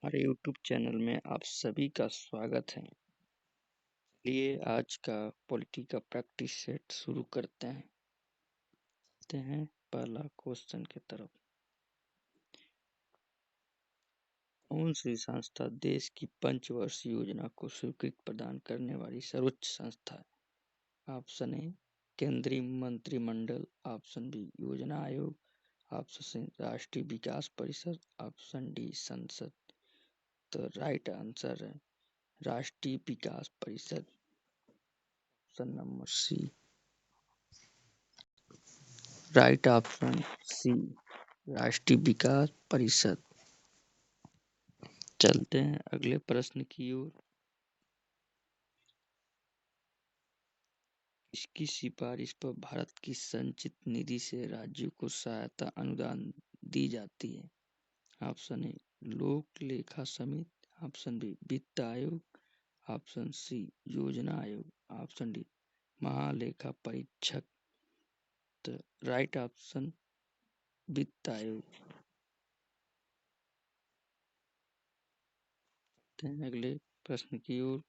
हमारे YouTube channel में आप सभी का स्वागत है। चलिए आज का पॉलिटी का प्रैक्टिस सेट शुरू करते हैं पहला क्वेश्चन की तरफ। कौन सी संस्था देश की पंचवर्षीय योजना को स्वीकृति प्रदान करने वाली सर्वोच्च संस्था है? ऑप्शन ए केंद्रीय मंत्रिमंडल, ऑप्शन बी योजना आयोग, ऑप्शन सी राष्ट्रीय विकास परिषद, ऑप्शन डी संसद। तो राइट आंसर है राष्ट्रीय विकास परिषद, option number C. Right option C राष्ट्रीय विकास परिषद। चलते हैं अगले प्रश्न की ओर। किसकी सिफारिश पर भारत की संचित निधि से राज्यों को सहायता अनुदान दी जाती है? ऑप्शन ए लोक लेखा समिति, ऑप्शन बी वित्त आयोग, ऑप्शन सी योजना आयोग, ऑप्शन डी महालेखा परीक्षक। तो राइट ऑप्शन वित्त आयोग। अगले प्रश्न की ओर।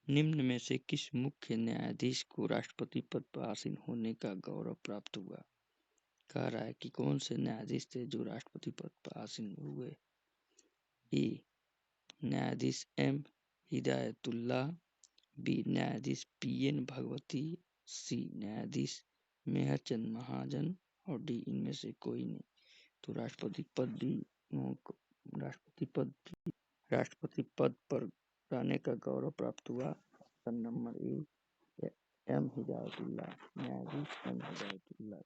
निम्न में से किस मुख्य न्यायाधीश को राष्ट्रपति पद पर आसीन होने का गौरव प्राप्त हुआ? कह रहा है कि कौन से न्यायाधीश थे जो राष्ट्रपति पद पर आसीन हुए? ए न्यायाधीश एम हिदायतुल्लाह, बी न्यायाधीश पीएन भगवती, सी न्यायाधीश मेहरचंद महाजन और डी इनमें से कोई नहीं। तो राष्ट्रपति पद पर रहने का गौरव प्राप्त हुआ option number A M Hidayatullah, न्यायाधीश एम हिदायतुल्लाह।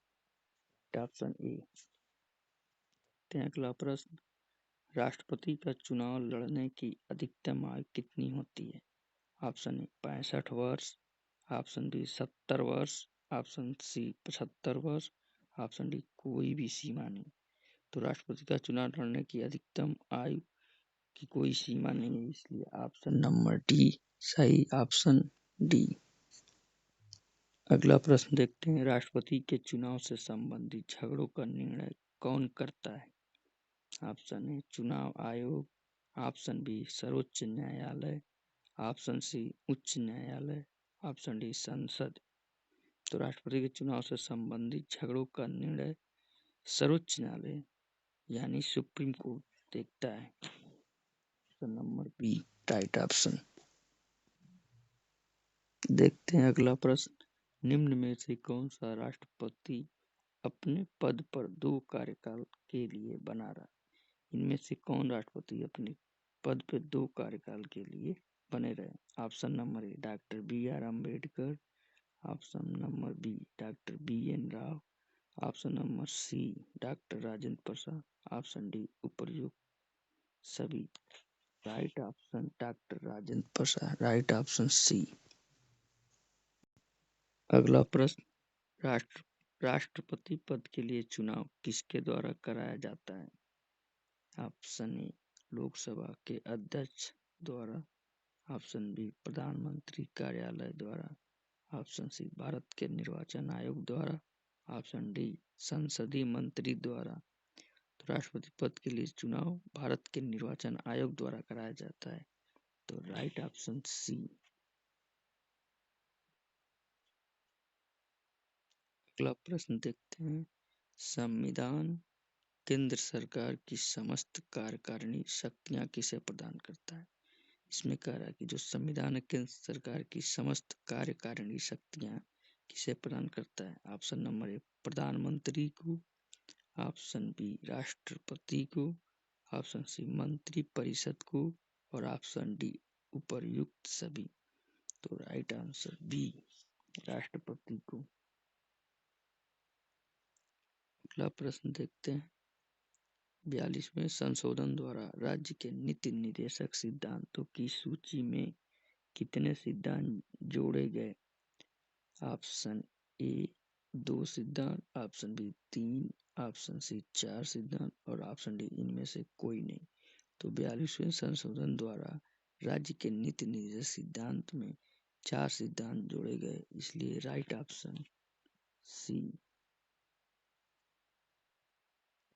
Option A. अगला प्रश्न। राष्ट्रपति का चुनाव लड़ने की अधिकतम आयु कितनी होती है? ऑप्शन ए 65 वर्ष, ऑप्शन बी 70 वर्ष, ऑप्शन सी 75 वर्ष, ऑप्शन डी कोई भी सीमा नहीं। तो राष्ट्रपति का चुनाव लड़ने की अधिकतम आयु की कोई सीमा नहीं है, इसलिए ऑप्शन नंबर डी सही ऑप्शन डी। अगला प्रश्न देखते हैं। राष्ट्रपति के चुनाव से संबंधित झगड़ों का निर्णय कौन करता है? ऑप्शन ए चुनाव आयोग, ऑप्शन बी सर्वोच्च न्यायालय, ऑप्शन सी उच्च न्यायालय, ऑप्शन डी संसद। तो राष्ट्रपति के चुनाव से संबंधित झगड़ों का निर्णय सर्वोच्च न्यायालय यानी सुप्रीम कोर्ट देखता है। Option number B right option. देखते हैं अगला प्रश्न। निम्न में से कौन सा राष्ट्रपति अपने पद पर 2 कार्यकाल के लिए बना रहा? इनमें से कौन राष्ट्रपति अपने पद पर 2 कार्यकाल के लिए बने रहे? Option number A doctor B R Ambedkar, option number B doctor B N Rao, option number C doctor Rajendra Prasad, option D उपर्युक्त सभी। Right option doctor Rajendra Prasad, right option C. अगला प्रश्न। राष्ट्रपति पद के लिए चुनाव किसके द्वारा कराया जाता है? ऑप्शन ए लोकसभा के अध्यक्ष द्वारा, ऑप्शन बी प्रधानमंत्री कार्यालय द्वारा, ऑप्शन सी भारत के निर्वाचन आयोग द्वारा, ऑप्शन डी संसदीय मंत्री द्वारा। तो राष्ट्रपति पद के लिए चुनाव भारत के निर्वाचन आयोग द्वारा कराया जाता है। तो राइट ऑप्शन सी। अगला प्रश्न देखते हैं। संविधान केंद्र सरकार की समस्त कार्यकारिणी शक्तियां किसे प्रदान करता है? इसमें कह रहा है कि जो संविधान है केंद्र सरकार की समस्त कार्यकारिणी शक्तियां किसे प्रदान करता है? ऑप्शन नंबर ए प्रधानमंत्री को, ऑप्शन बी राष्ट्रपति को, ऑप्शन सी मंत्री परिषद को और ऑप्शन डी उपर्युक्त सभी। तो राइट आंसर बी राष्ट्रपति को। अगला प्रश्न देखते हैं। 42वें संशोधन द्वारा राज्य के नीति निर्देशक सिद्धांतों की सूची में कितने सिद्धांत जोड़े गए? ऑप्शन ए 2 सिद्धांत, ऑप्शन बी 3, ऑप्शन सी 4 सिद्धांत और ऑप्शन डी इनमें से कोई नहीं। तो 42वें संशोधन द्वारा राज्य के नीति निर्देशक सिद्धांत में 4 सिद्धांत जोड़े गए, इसलिए राइट ऑप्शन सी।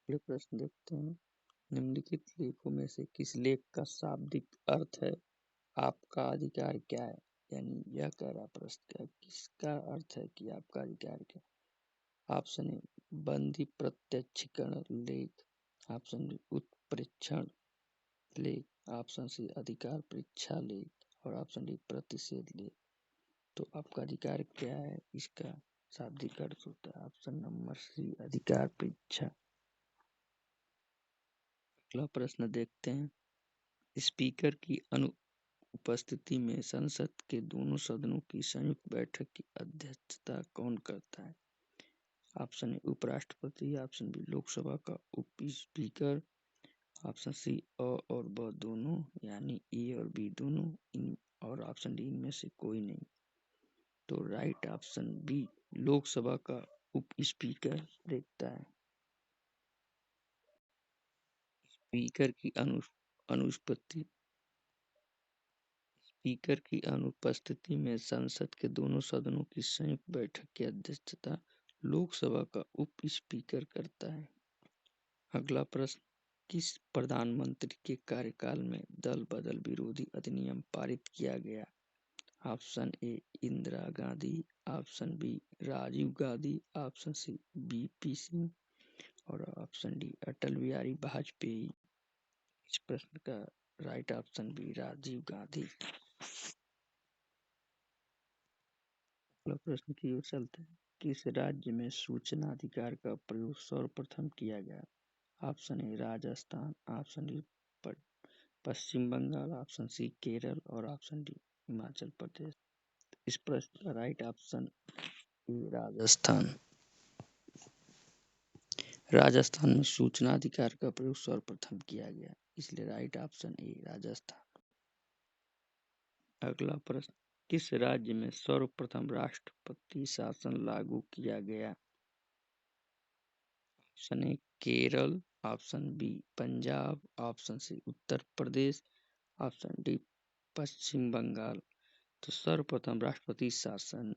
अगले प्रश्न देखते हैं। निम्नलिखित लेखों में से किस लेख का शाब्दिक अर्थ है आपका अधिकार क्या है? यानी यह कह रहा प्रश्न का किसका अर्थ है कि आपका अधिकार क्या है? ऑप्शन ए बंदी प्रत्यक्षीकरण लेख, ऑप्शन बी उत्प्रेक्षण लेख, ऑप्शन सी अधिकार परीक्षा लेख और ऑप्शन डी प्रतिषेध लेख। तो आपका अधिकार क्या है इसका शाब्दिक अर्थ होता है ऑप्शन नंबर सी अधिकार परीक्षा। अगला प्रश्न देखते हैं, स्पीकर की अनुपस्थिति में संसद के दोनों सदनों की संयुक्त बैठक की अध्यक्षता कौन करता है? ऑप्शन ए उपराष्ट्रपति, ऑप्शन बी लोकसभा का उप स्पीकर, ऑप्शन सी अ और ब दोनों यानी ए और बी दोनों, और ऑप्शन डी इनमें से कोई नहीं। तो राइट ऑप्शन बी लोकसभा का उप स्पीकर देखता है। स्पीकर की अनुपस्थिति स्पीकर की अनुपस्थिति में संसद के दोनों सदनों की संयुक्त बैठक की अध्यक्षता लोकसभा का उप स्पीकर करता है। अगला प्रश्न, किस प्रधानमंत्री के कार्यकाल में दल बदल विरोधी अधिनियम पारित किया गया? Option A Indira Gandhi, option B Rajiv Gandhi, option C BP Singh और ऑप्शन डी अटल बिहारी वाजपेयी। इस प्रश्न का right option B Rajiv Gandhi. अगला प्रश्न की ओर चलते हैं, किस राज्य में सूचना अधिकार का प्रयोग सर्वप्रथम किया गया? Option A Rajasthan, option D Paschim Bangal, option C Kerala और ऑप्शन डी हिमाचल प्रदेश। इस प्रश्न का right option A Rajasthan. Rajasthan में सूचना अधिकार का प्रयोग सर्वप्रथम किया गया, इसलिए राइट ऑप्शन ए राजस्थान। अगला प्रश्न, किस राज्य में सर्वप्रथम राष्ट्रपति शासन लागू किया गया? Option A Kerala, option B Punjab, option C Uttar Pradesh, option D Paschim Bangal. तो सर्वप्रथम राष्ट्रपति शासन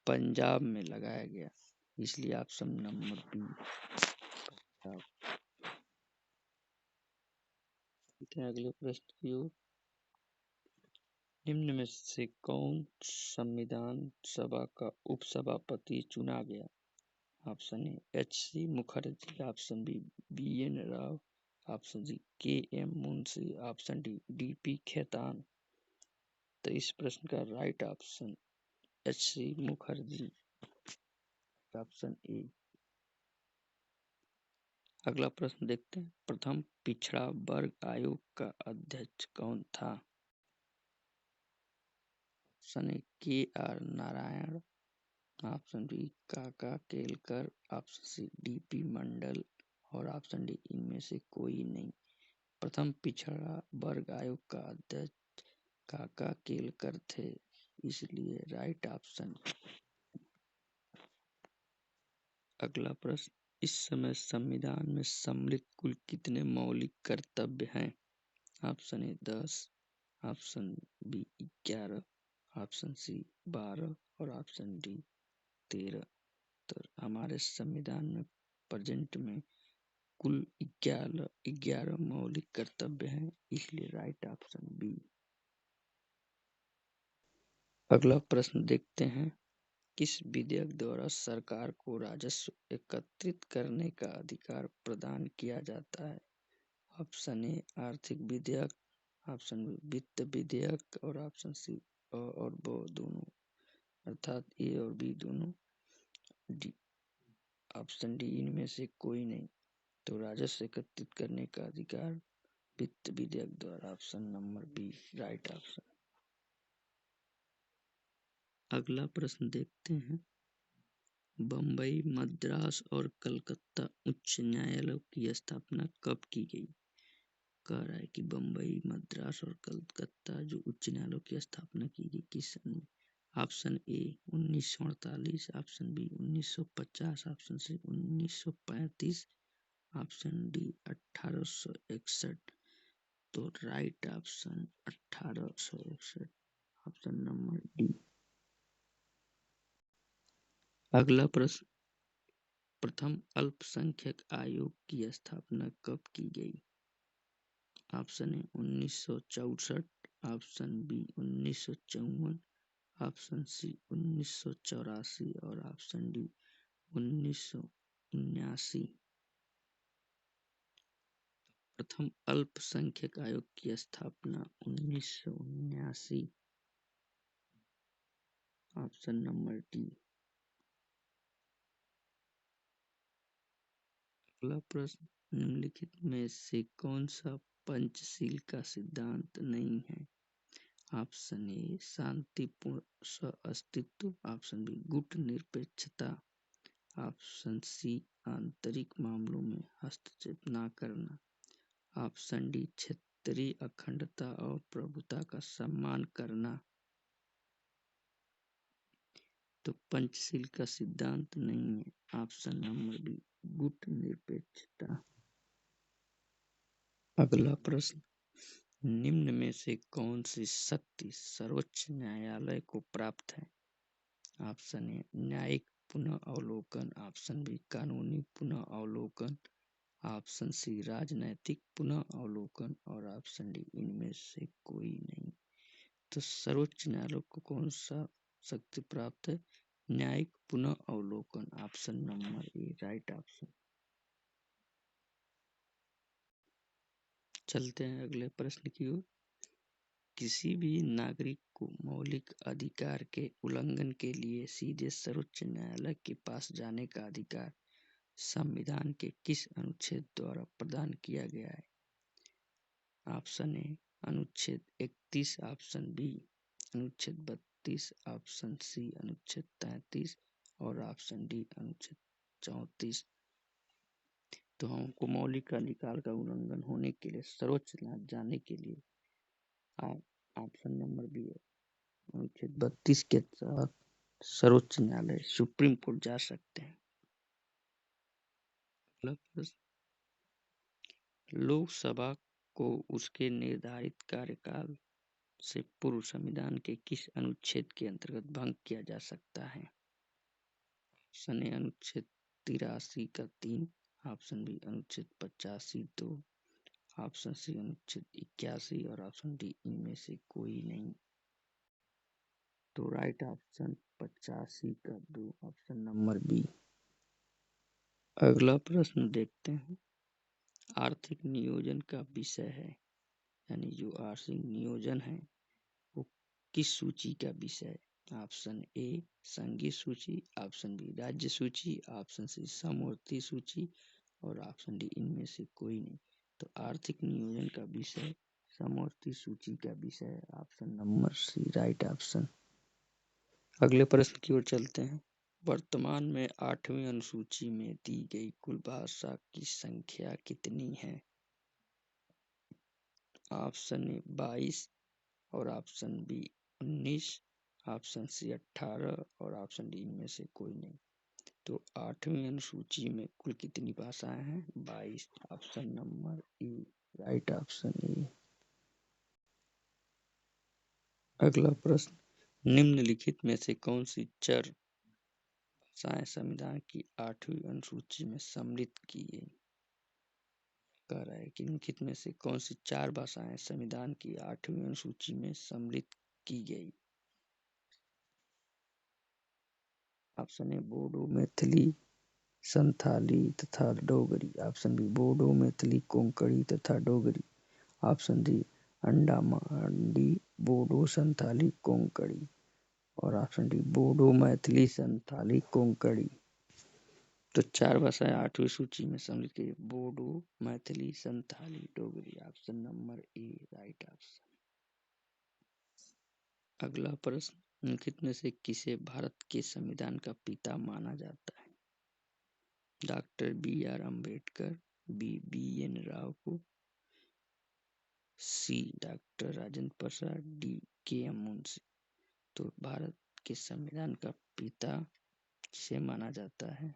पंजाब में लगाया गया, इसलिए ऑप्शन नंबर बी पंजाब। अगले प्रश्न की ओर, निम्न में से कौन संविधान सभा का उपसभापति चुना गया? Option A H C. Mukherjee, option B B N. Rao, option C K M. Munshi, option D D P. Khaitan. तो इस प्रश्न का right option H C. Mukherjee, option A. अगला प्रश्न देखते हैं, प्रथम पिछड़ा वर्ग आयोग का अध्यक्ष कौन था? ऑप्शन ए के आर नारायण, ऑप्शन बी काका केलकर, ऑप्शन सी डी.पी. मंडल और ऑप्शन डी इनमें से कोई नहीं। प्रथम पिछड़ा वर्ग आयोग का अध्यक्ष काका केलकर थे, इसलिए राइट ऑप्शन। अगला प्रश्न, इस समय संविधान में सम्मिलित कुल कितने मौलिक कर्तव्य हैं? Option A 10, option B 11, option C 12 और ऑप्शन डी 13। तो हमारे संविधान में प्रेजेंट में कुल 11 मौलिक कर्तव्य हैं, इसलिए राइट ऑप्शन बी। अगला प्रश्न देखते हैं, किस विधेयक द्वारा सरकार को राजस्व एकत्रित करने का अधिकार प्रदान किया जाता है? ऑप्शन ए आर्थिक विधेयक, ऑप्शन बी वित्त विधेयक और ऑप्शन सी अ और ब दोनों, अर्थात ए और बी दोनों, डी ऑप्शन डी इनमें से कोई नहीं। तो राजस्व एकत्रित करने का अधिकार वित्त विधेयक द्वारा, option number B right option. अगला प्रश्न देखते हैं, बम्बई, मद्रास और कलकत्ता उच्च न्यायालयों की स्थापना कब की गई? कह रहा है कि बम्बई, मद्रास और कलकत्ता जो उच्च न्यायालयों की स्थापना की गई किस सन में? Option A 1948, option B 1950, option C 1935, option D 1861। तो right option 1861, option number D. अगला प्रश्न, प्रथम अल्पसंख्यक आयोग की स्थापना कब की गई? Option A 1964, option B 1954, option C 1984 और ऑप्शन डी 1979। प्रथम अल्पसंख्यक आयोग की स्थापना 1979। Option number D. अगला प्रश्न, निम्नलिखित में से कौन सा पंचशील का सिद्धांत नहीं है? ऑप्शन ए शांतिपूर्ण सह-अस्तित्व, ऑप्शन बी गुट निरपेक्षता, ऑप्शन सी आंतरिक मामलों में हस्तक्षेप न करना, ऑप्शन डी क्षेत्रीय अखंडता और प्रभुता का सम्मान करना। तो पंचशील का सिद्धांत नहीं है ऑप्शन नंबर बी गुट निरपेक्षता। अगला प्रश्न, निम्न में से कौन सी शक्ति सर्वोच्च न्यायालय को प्राप्त है? ऑप्शन ए न्यायिक पुनः अवलोकन, ऑप्शन बी कानूनी पुनः अवलोकन, ऑप्शन सी राजनैतिक पुनः अवलोकन और ऑप्शन डी इनमें से कोई नहीं। तो सर्वोच्च न्यायालय को कौन सा शक्ति प्राप्त है? न्यायिक पुनः अवलोकन, ऑप्शन नंबर ए राइट ऑप्शन। चलते हैं अगले प्रश्न की ओर। किसी भी नागरिक को मौलिक अधिकार के उल्लंघन के लिए सीधे सर्वोच्च न्यायालय के पास जाने का अधिकार संविधान के किस अनुच्छेद द्वारा प्रदान किया गया है? ऑप्शन ए अनुच्छेद 31, ऑप्शन बी अनुच्छेद 32, ऑप्शन सी अनुच्छेद 33 और ऑप्शन डी अनुच्छेद 34। तो हमको मौलिक अधिकार का उल्लंघन होने के लिए सर्वोच्च न्यायालय जाने के लिए ऑप्शन नंबर बी है अनुच्छेद 32 के तहत सर्वोच्च न्यायालय सुप्रीम कोर्ट जा सकते हैं। लोकसभा को उसके निर्धारित कार्यकाल से पूर्व संविधान के किस अनुच्छेद के अंतर्गत भंग किया जा सकता है? ऑप्शन ए अनुच्छेद 83 का 3, ऑप्शन बी अनुच्छेद 85(2), ऑप्शन सी अनुच्छेद 81 और ऑप्शन डी इनमें से कोई नहीं। तो राइट ऑप्शन 85 का 2, ऑप्शन नंबर बी। अगला प्रश्न देखते हैं। आर्थिक नियोजन का विषय है, यानी जो आर्थिक नियोजन है वो किस सूची का विषय है? ऑप्शन ए संघीय सूची, ऑप्शन बी राज्य सूची, ऑप्शन सी समवर्ती सूची और ऑप्शन डी इनमें से कोई नहीं। तो आर्थिक नियोजन का विषय समवर्ती सूची का विषय है, option number C right option. अगले प्रश्न की ओर चलते हैं। वर्तमान में 8वीं अनुसूची में दी गई कुल भाषा की संख्या कितनी है? ऑप्शन ए 22 और ऑप्शन बी 19, ऑप्शन सी 18 और ऑप्शन डी इनमें से कोई नहीं। तो 8वीं अनुसूची में कुल कितनी भाषाएं हैं? 22, option number E right option A. अगला प्रश्न, निम्नलिखित में से कौन सी चार भाषाएं संविधान की 8वीं अनुसूची में सम्मिलित की गई? कह रहा है कि निम्नलिखित में से कौन सी चार भाषाएं संविधान की 8वीं अनुसूची में सम्मिलित की गई? ऑप्शन ए बोडो, मैथिली, संथाली तथा डोगरी, ऑप्शन बी बोडो, मैथिली, कोंकणी तथा डोगरी, ऑप्शन डी अंडमानी बोडो, संथाली, कोंकणी और ऑप्शन डी बोडो, मैथिली, संथाली, कोंकणी। तो चार भाषाएं 8वीं सूची में सम्मिलित की, बोडो, मैथिली, संथाली, डोगरी, ऑप्शन नंबर ए राइट ऑप्शन। अगला प्रश्न, निम्नलिखित में से किसे भारत के संविधान का पिता माना जाता है? Doctor B R. Ambedkar, B N. Rao को, C doctor Rajendra Prasad, D K M. Munshi. तो भारत के संविधान का पिता किसे माना जाता है?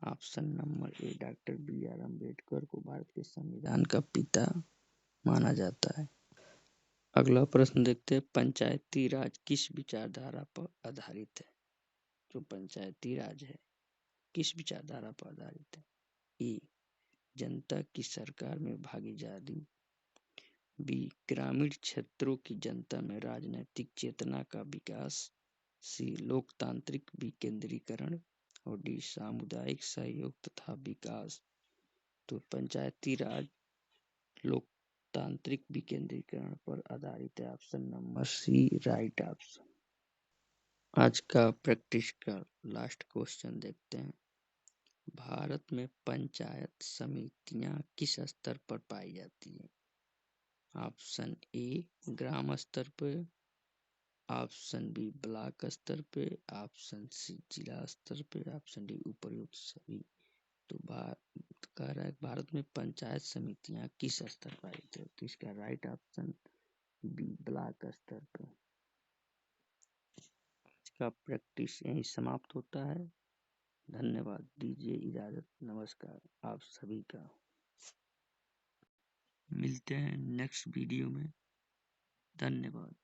Option number A doctor B R. Ambedkar को भारत के संविधान का पिता माना जाता है। अगला प्रश्न देखते हैं। पंचायती राज किस विचारधारा पर आधारित है? जो पंचायती राज है किस विचारधारा पर आधारित है? ए जनता की सरकार में भागीदारी। बी, ग्रामीण क्षेत्रों की जनता में राजनैतिक चेतना का विकास। सी, लोकतांत्रिक विकेंद्रीकरण। और डी, सामुदायिक सहयोग तथा विकास। तो पंचायती राज लोकतांत्रिक विकेंद्रीकरण पर आधारित है। Option number C right option. आज का प्रैक्टिस का लास्ट क्वेश्चन देखते हैं। भारत में पंचायत समितियां किस स्तर पर पाई जाती है? ऑप्शन ए ग्राम स्तर पर, ऑप्शन बी ब्लॉक स्तर पे, ऑप्शन सी जिला स्तर पे, ऑप्शन डी उपयुक्त सभी। तो कह रहा है भारत में पंचायत समितियां किस स्तर पर आई थी? तो इसका राइट ऑप्शन बी ब्लॉक स्तर पे। आज का प्रैक्टिस यही समाप्त होता है। धन्यवाद, दीजिए इजाजत, नमस्कार आप सभी का। मिलते हैं नेक्स्ट वीडियो में। धन्यवाद।